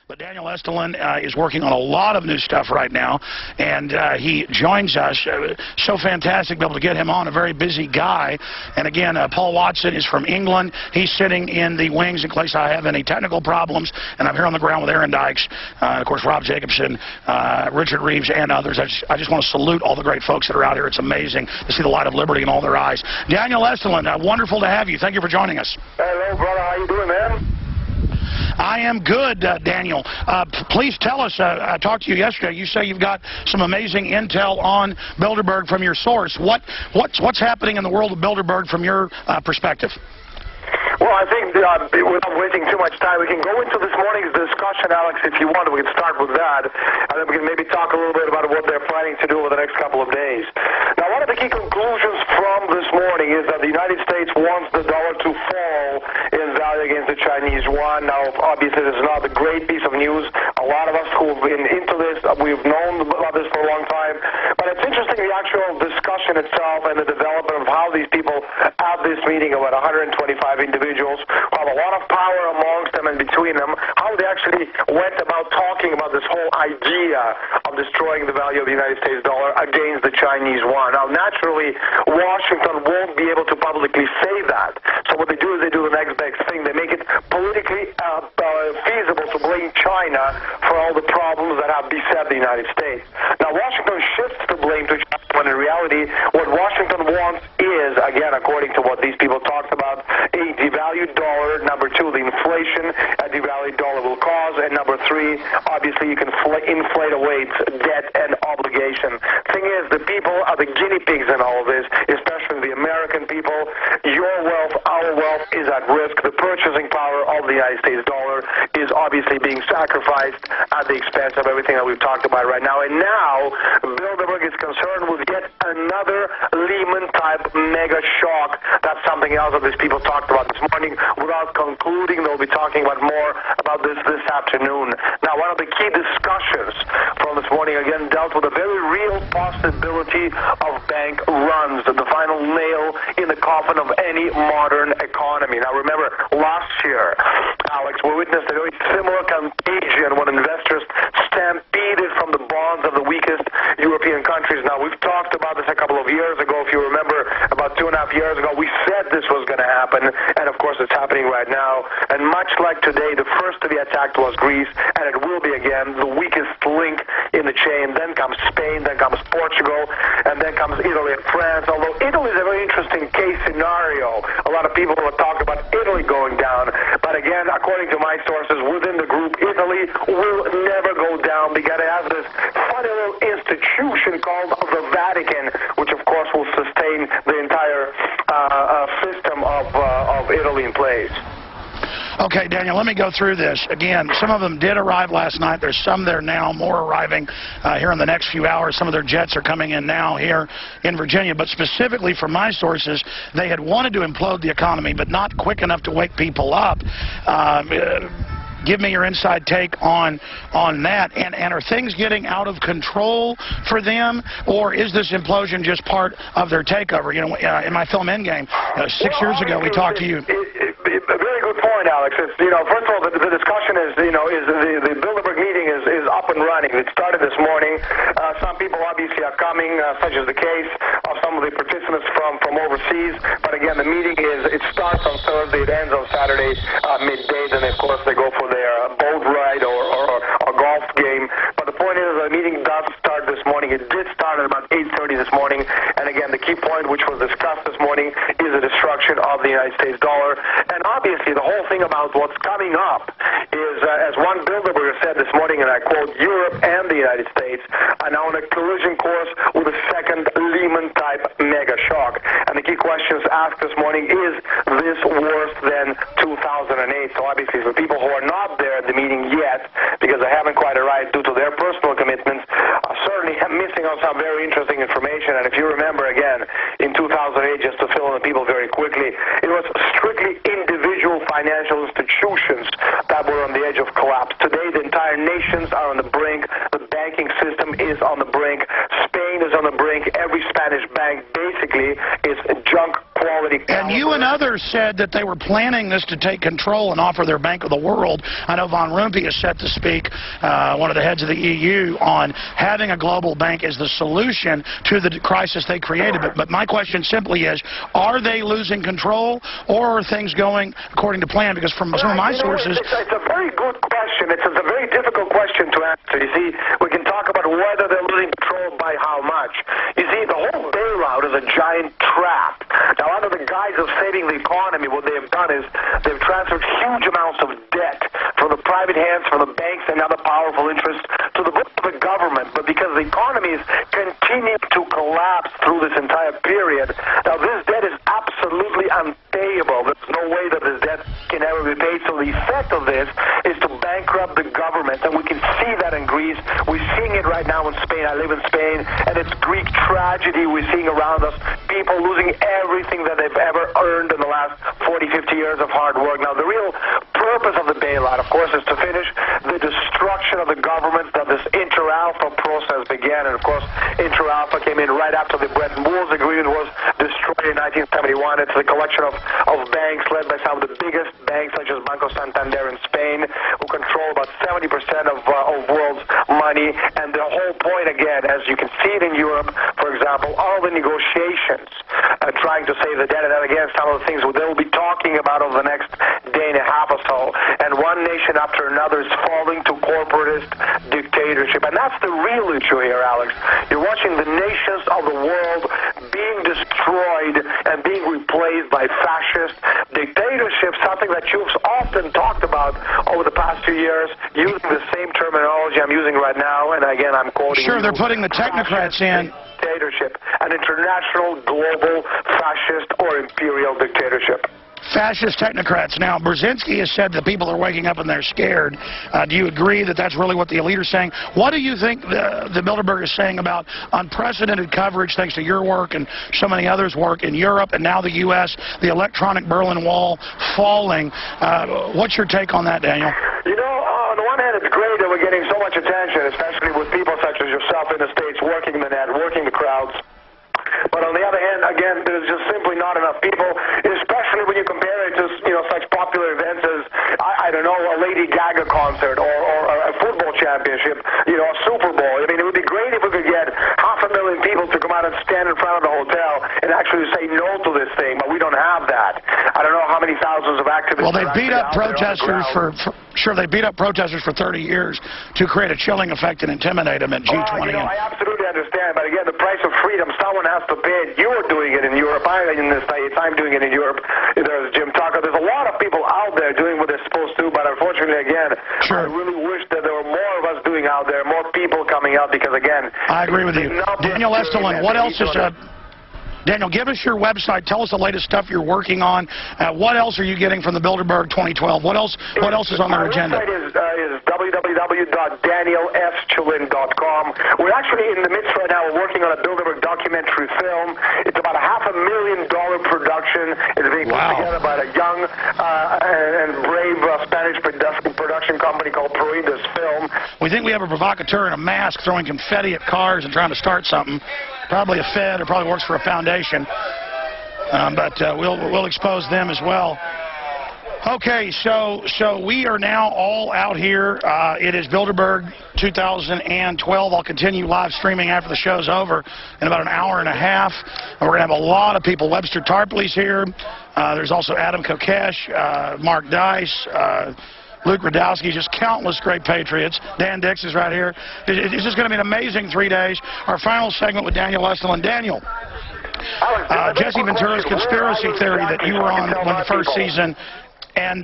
But Daniel Estulin is working on a lot of new stuff right now, and he joins us. So fantastic to be able to get him on, a very busy guy. And again, Paul Watson is from England. He's sitting in the wings in case I have any technical problems, and I'm here on the ground with Aaron Dykes, of course, Rob Jacobson, Richard Reeves, and others. I just want to salute all the great folks that are out here. It's amazing to see the light of liberty in all their eyes. Daniel Estulin, wonderful to have you. Thank you for joining us. Hello, brother. How you doing, man? I am good, Daniel. Please tell us, I talked to you yesterday, you say you've got some amazing intel on Bilderberg from your source. What's happening in the world of Bilderberg from your perspective? Well, I think without wasting too much time, we can go into this morning's discussion, Alex, if you want. We can start with that, and then we can maybe talk a little bit about what they're planning to do over the next couple of days. Now, one of the key conclusions from this morning is that the United States wants the dollar to fall in value against the Chinese yuan. Now, obviously, this is not a great piece of news. A lot of us who have been into this, we've known about this for a long time. But it's interesting, the actual discussion itself and the development of how these people at this meeting, about 125 individuals, who have a lot of power amongst them and between them, how they actually went about talking about this whole idea of destroying the value of the United States dollar against the Chinese yuan. Now, naturally, Washington won't be able to publicly say that. So what they do is they do the next best thing. They make it politically feasible to blame China for all the problems that have beset the United States. Now, Washington shifts the blame to China when in reality what Washington wants is, again, according to what these people talked about, a devalued dollar. Number two, the inflation a devalued dollar will cause. And number three, obviously you can inflate away its debt and obligation. Thing is, the people are the guinea pigs in all of this, especially the American people. Your wealth, our wealth is at risk. The purchasing power of the United States dollar is obviously being sacrificed at the expense of everything that we've talked about right now. And now, Bilderberg is concerned with yet another Lehman-type mega shock. That's something else that these people talked about this morning. Without concluding, they'll be talking about more about this afternoon. Now, one of the key discussions from this morning, again, dealt with a very real possibility of bank runs, the final nail in the coffin of any modern economy. Now, remember, last year, Alex, we witnessed a very similar contagion when investors stampeded from the bonds of the weakest European countries. Now, we've talked about this a couple of years ago. If you remember, about 2.5 years ago, we said this was going to happen, and of course, it's happening right now. And much like today, the first to be attacked was Greece, and it will be again the weakest link in the chain. Then comes Spain, then comes Portugal, and then comes Italy and France. Although Italy is a very interesting case scenario. A lot of people will talk about Italy going down, but again, according to my sources within the group, Italy will never go down because it has this funny little institution called the Vatican, which of course will sustain the entire system of Italy in place. Okay, Daniel, let me go through this. Again, some of them did arrive last night. There's some there now, more arriving here in the next few hours. Some of their jets are coming in now here in Virginia. But specifically from my sources, they had wanted to implode the economy, but not quick enough to wake people up. Give me your inside take on that. And are things getting out of control for them, or is this implosion just part of their takeover? You know, in my film Endgame, 6 years ago, we talked to you. A very good point, Alex. It's, first of all, the discussion is, the Bilderberg meeting is up and running. It started this morning. Some people obviously are coming, such as the case of some of the participants from overseas. But again, the meeting it starts on Thursday, it ends on Saturday midday. Then, of course, they go for their boat ride or golf game. But the point is, the meeting does start this morning. It did start at about 8:30 this morning. And again, the key point, which was discussed this morning, is the destruction of the United States dollar. And obviously, the whole thing about what's coming up is, as one Bilderberger said this morning, and I quote, Europe and the United States are now on a collision course with a second Lehman-type mega shock. And the key questions asked this morning, is this worse than 2008? So obviously, for people who are not there at the meeting yet, because they haven't quite arrived due to their personal commitments, are certainly missing on some very interesting information. And if you remember, again, in 2008, just to fill in the people very quickly, it was strictly individual financial institutions that were on the edge of collapse. Today, the entire nations are on the brink. The banking system is on the brink. Spain is on the brink. Every Spanish bank basically is junk quality economic And you and others said that they were planning this to take control and offer their Bank of the World. I know Van Rompuy is set to speak, one of the heads of the EU, on having a global bank as the solution to the crisis they created. But my question simply is, are they losing control, or are things going according to plan? Because from some of my sources... It's a very good question. It's a very difficult question to answer. You see, we can talk about whether they're losing control by how much. You see, the whole bailout is a giant trap. Now, under the guise of saving the economy, what they've done is they've transferred huge amounts of debt from the private hands, from the banks and other powerful interests to the government. But because the economies continue to collapse through this entire period, now this debt is absolutely unpayable. There's no way that this debt can ever be paid. So the effect of this is to bankrupt the government, and we can see that in Greece. We're seeing it right now in Spain. I live in Spain, and it's Greek tragedy we're seeing around us. People losing everything that they've ever earned in the last 40, 50 years of hard work. Now, the real purpose of the bailout, of course, is to finish the destruction of the government that this inter-alpha process began. And, of course, inter-alpha came in right after the Bretton Woods Agreement was destroyed in 1971. It's a collection of banks led by some of the biggest banks, such as Banco Santander in Spain, who control about 70% of world's money. And the whole point, again, as you can see it in Europe, for example, all the negotiations trying to save the debt, and again, some of the things they'll be talking about over the next day and a half or so. And one nation after another is falling to corporatist dictatorship. And that's the real issue here, Alex. You're watching the nations of the world being destroyed and being replaced by fascist dictatorship, something that you've often talked about over the past few years, using the same terminology I'm using right now, and again, I'm quoting Sure, they're putting the technocrats in. Dictatorship, an international, global, fascist, or imperial dictatorship. Fascist technocrats. Now, Brzezinski has said that people are waking up and they're scared. Do you agree that that's really what the elite are saying? What do you think the Bilderberg is saying about unprecedented coverage, thanks to your work and so many others' work in Europe and now the U.S., the electronic Berlin Wall falling? What's your take on that, Daniel? You know, on the one hand, it's great that we're getting so much attention, especially with people such as yourself in the States working the net, working the crowds. But on the other hand, again, there's just simply not enough people, especially when you compare it to, such popular events as, I don't know, a Lady Gaga concert or a football championship, a Super Bowl. I mean, it would be great if we could get 500,000 people to come out and stand in front of the hotel and actually say no to this thing, but we don't have that. I don't know how many thousands of activists... Well, they beat up protesters they beat up protesters for 30 years to create a chilling effect and intimidate them at G20. I absolutely understand, but again, the price of freedom, someone has to pay it. You're doing it in Europe. I'm in the States. I'm doing it in Europe. There's Jim Tucker. There's a lot of people out there doing what they're supposed to, but unfortunately, again, sure. I really wish that there were more of us doing out there, more people coming out, because, again... I agree with you. Daniel Estulin, what else is... Daniel, give us your website. Tell us the latest stuff you're working on. What else are you getting from the Bilderberg 2012? What else is on their agenda? Our website is www.danielestulin.com. We're actually in the midst right now. We're working on a Bilderberg documentary film. It's about a $500,000 production. It's being put together by a young and brave Spanish production company called Proindus Film. We think we have a provocateur in a mask throwing confetti at cars and trying to start something. Probably a Fed, or probably works for a foundation. But we'll expose them as well. Okay, so we are now all out here. It is Bilderberg 2012. I'll continue live streaming after the show's over in about an hour and a half. And we're going to have a lot of people. Webster Tarpley's here. There's also Adam Kokesh, Mark Dice, Luke Radowski, just countless great patriots. Dan Dix is right here. It's just going to be an amazing 3 days. Our final segment with Daniel Estulin. Daniel, Jesse Ventura's conspiracy theory that you were on when the first season and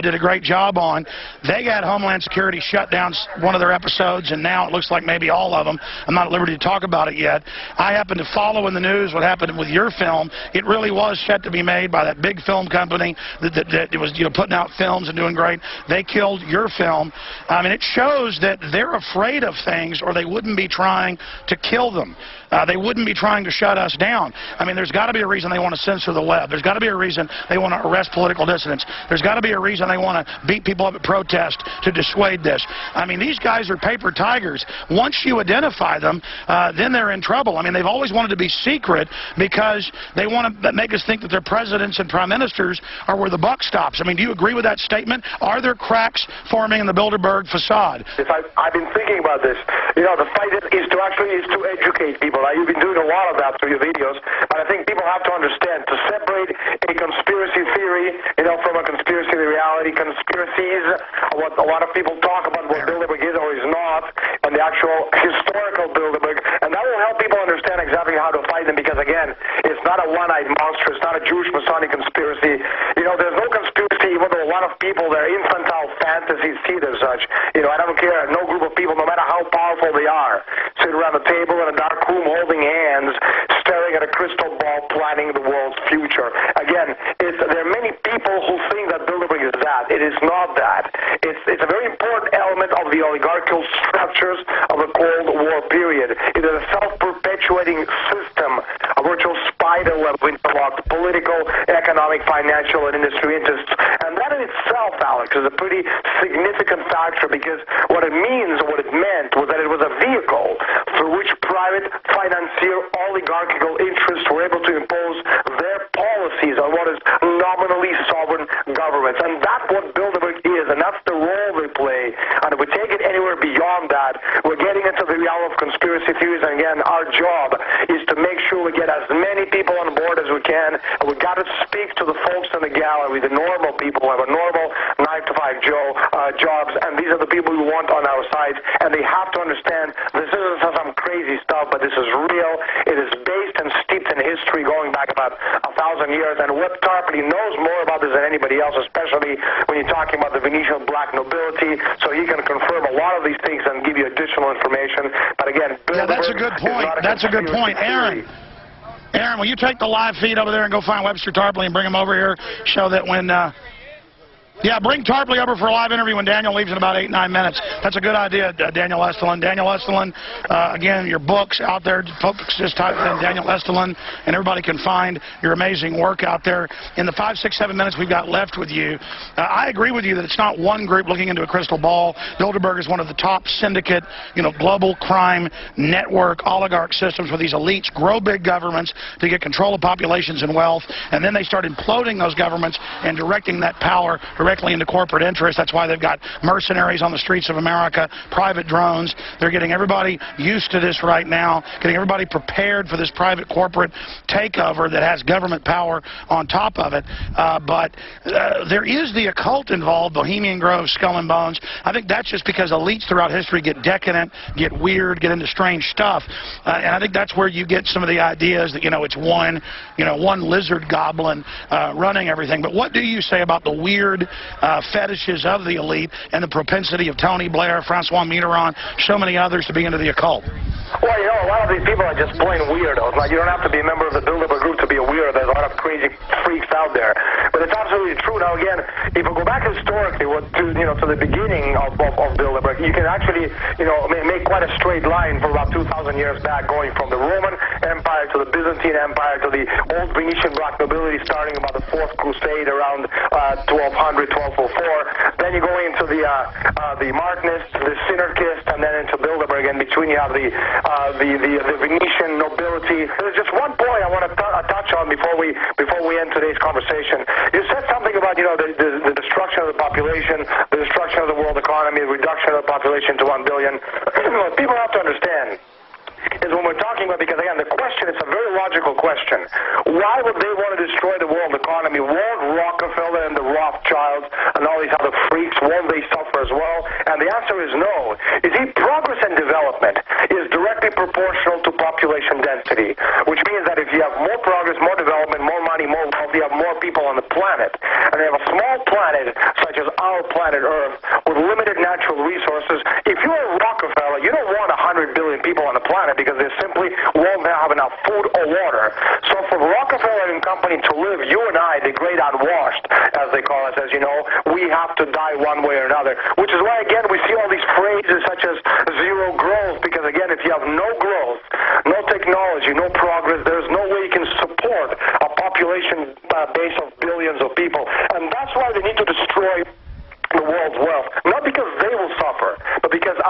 did a great job on. They had Homeland Security shut down one of their episodes, and now it looks like maybe all of them. I'm not at liberty to talk about it yet. I happen to follow in the news what happened with your film. It really was set to be made by that big film company that was putting out films and doing great. They killed your film. I mean, it shows that they're afraid of things, or they wouldn't be trying to kill them. They wouldn't be trying to shut us down. I mean, there's got to be a reason they want to censor the web. There's got to be a reason they want to arrest political dissidents. There's got to be a reason they want to beat people up at protest to dissuade this. I mean, these guys are paper tigers. Once you identify them, then they're in trouble. I mean, they've always wanted to be secret because they want to make us think that their presidents and prime ministers are where the buck stops. I mean, do you agree with that statement? Are there cracks forming in the Bilderberg facade? Yes, I've been thinking about this. You know, the fight is to educate people. Now, you've been doing a lot of that through your videos, but I think people have to understand to separate a conspiracy theory, you know, from a conspiracy to reality. Conspiracies, what a lot of people talk about what Bilderberg is or is not, and the actual historical Bilderberg, and that will help people understand exactly how to fight them, because again, it's not a one-eyed monster, it's not a Jewish Masonic conspiracy. You know, there's no conspiracy, even though a lot of people, their infantile fantasies see it as such. You know, I don't care, no group of people, no matter how powerful they are, sit around the table in a dark room holding hands, staring at a crystal ball, planning the world's future. Again, there are many people who think that Bilderberg is that. It is not that. It's a very important element of the oligarchical structures of the Cold War period. It is a self-perpetuating system, a virtual spider web of interlocked political, economic, financial, and industry interests. And that in itself, Alex, is a pretty significant factor, because what it means, or what it meant, was that it was a vehicle through which private, financier, oligarchical interests were able to impose their policies on what is nominally sovereign governments. And that's what Bilderberg is, and that's the role they play. And if we take it anywhere beyond that, we're getting into the realm of conspiracy theories. And again, our job is to make sure we get as many people on board as we can. And we've got to speak to the folks in the gallery, the normal people who have a normal 9-to-5 jobs, and these are the people we want on our side. And they have to understand this isn't some crazy stuff, but this is real. It is based and steeped in history going back about 1,000 years. And Webb Tarpley knows more about this than anybody else, especially when you're talking about the Venetian black nobility. So he can confirm a lot of these things and give you additional information. But again, yeah, that's a good point. That's a good point. Aaron, will you take the live feed over there and go find Webster Tarpley and bring him over here? Show that when... yeah, bring Tarpley over for a live interview when Daniel leaves in about 8-9 minutes. That's a good idea, Daniel Estulin. Daniel Estulin, again, your books out there. Folks, just type in Daniel Estulin, and everybody can find your amazing work out there. In the 5, 6, 7 minutes we've got left with you, I agree with you that it's not one group looking into a crystal ball. Bilderberg is one of the top syndicate, global crime network oligarch systems where these elites grow big governments to get control of populations and wealth, and then they start imploding those governments and directing that power directly into corporate interests. That's why they've got mercenaries on the streets of America, private drones. They're getting everybody used to this right now, getting everybody prepared for this private corporate takeover that has government power on top of it. But there is the occult involved, Bohemian Grove, Skull and Bones. I think that's just because elites throughout history get decadent, get weird, get into strange stuff. And I think that's where you get some of the ideas that, it's one lizard goblin running everything. But what do you say about the weird fetishes of the elite and the propensity of Tony Blair, Francois Mitterrand, so many others to be into the occult? Well, a lot of these people are just plain weirdos. Like, you don't have to be a member of the Bilderberg group to be a weirdo. There's a lot of crazy freaks out there. But it's absolutely true. Now, again, if we go back historically to the beginning of Bilderberg, you can actually, make quite a straight line for about 2,000 years back, going from the Roman Empire to the Byzantine Empire to the old Venetian black nobility, starting about the Fourth Crusade around 1200, 1204. Then you go into the Martinists, the Synarchists, and then into Bilderberg. And between you have the Venetian nobility. There's just one point I want to touch on before we end today's conversation. You said something about the destruction of the population, the destruction of the world economy, the reduction of the population to 1 billion. What people have to understand is when we're talking about, because again, the question, it's a very logical question. Why would they want to destroy the world economy? Won't Rockefeller and the Rothschilds and all these other freaks, won't they suffer as well? And the answer is no. You see, progress and development is directly proportional to population density, which means that if you have more progress, more development, more money, more wealth, you have more people on the planet. And you have a small planet, such as our planet Earth, with limited natural resources. If you're a Rockefeller, you don't want 100 billion people on the planet, because they simply won't have enough food or water. So for Rockefeller and company to live, you and I, the great unwashed, as they call us, as you know, we have to die one way or another. Which is why, again, we see all these phrases such as zero growth, because, again, if you have no growth, no technology, no progress, there's no way you can support a population base of billions of people. And that's why they need to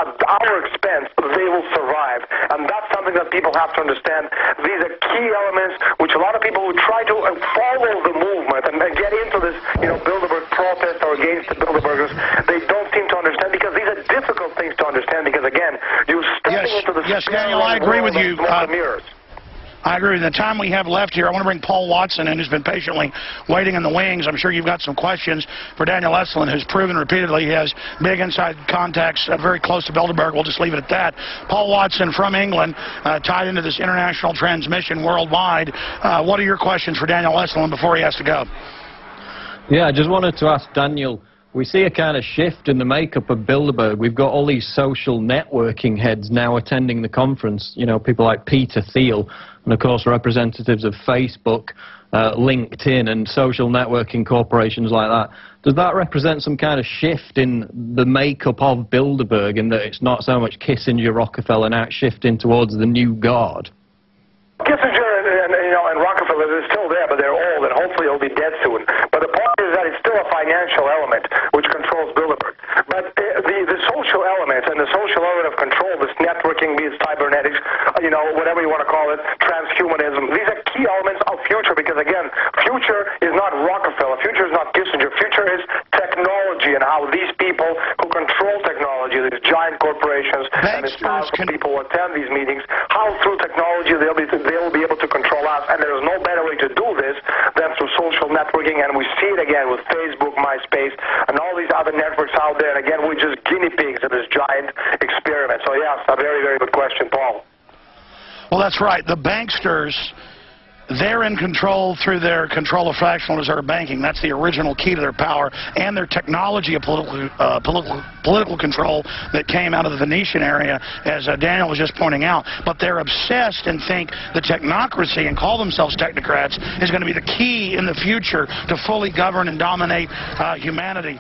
our expense, they will survive. And that's something that people have to understand. These are key elements which a lot of people who try to follow the movement and get into this, Bilderberg protest or against the Bilderbergers, they don't seem to understand, because these are difficult things to understand, because again, you're stepping into the Daniel, I agree with you. Mirrors. I agree. The time we have left here, I want to bring Paul Watson in, who's been patiently waiting in the wings. I'm sure you've got some questions for Daniel Estulin, who's proven repeatedly he has big inside contacts very close to Bilderberg. We'll just leave it at that. Paul Watson from England, tied into this international transmission worldwide. What are your questions for Daniel Estulin before he has to go? Yeah, I just wanted to ask Daniel, we see a kind of shift in the makeup of Bilderberg. We've got all these social networking heads now attending the conference, people like Peter Thiel, and of course representatives of Facebook, LinkedIn and social networking corporations like that. Does that represent some kind of shift in the makeup of Bilderberg, in that it's not so much Kissinger, Rockefeller, now it's shifting towards the new guard? Kissinger and Rockefeller, they're still there, but they're old, and hopefully they'll be dead soon. But the point is that it's still a financial element which controls Bilderberg. But the social element and the social element of control, this networking, be it cybernetics, whatever you want to call it, transhumanism, these are key elements of future, because again, future is not Rockefeller, future is not Kissinger, future is technology, and how these people who control technology, these giant corporations and these powerful people who attend these meetings, how through technology they'll be able to control us. And there is no better way to do this than through social networking, and we see it again with Facebook, MySpace, and all these other networks out there. And again, we're just guinea pigs in this giant experiment. So yes, a very, very good question, Paul. Well, that's right. The banksters, they're in control through their control of fractional reserve banking. That's the original key to their power, and their technology of political control that came out of the Venetian area, as Daniel was just pointing out. But they're obsessed and think the technocracy, and call themselves technocrats, is going to be the key in the future to fully govern and dominate humanity.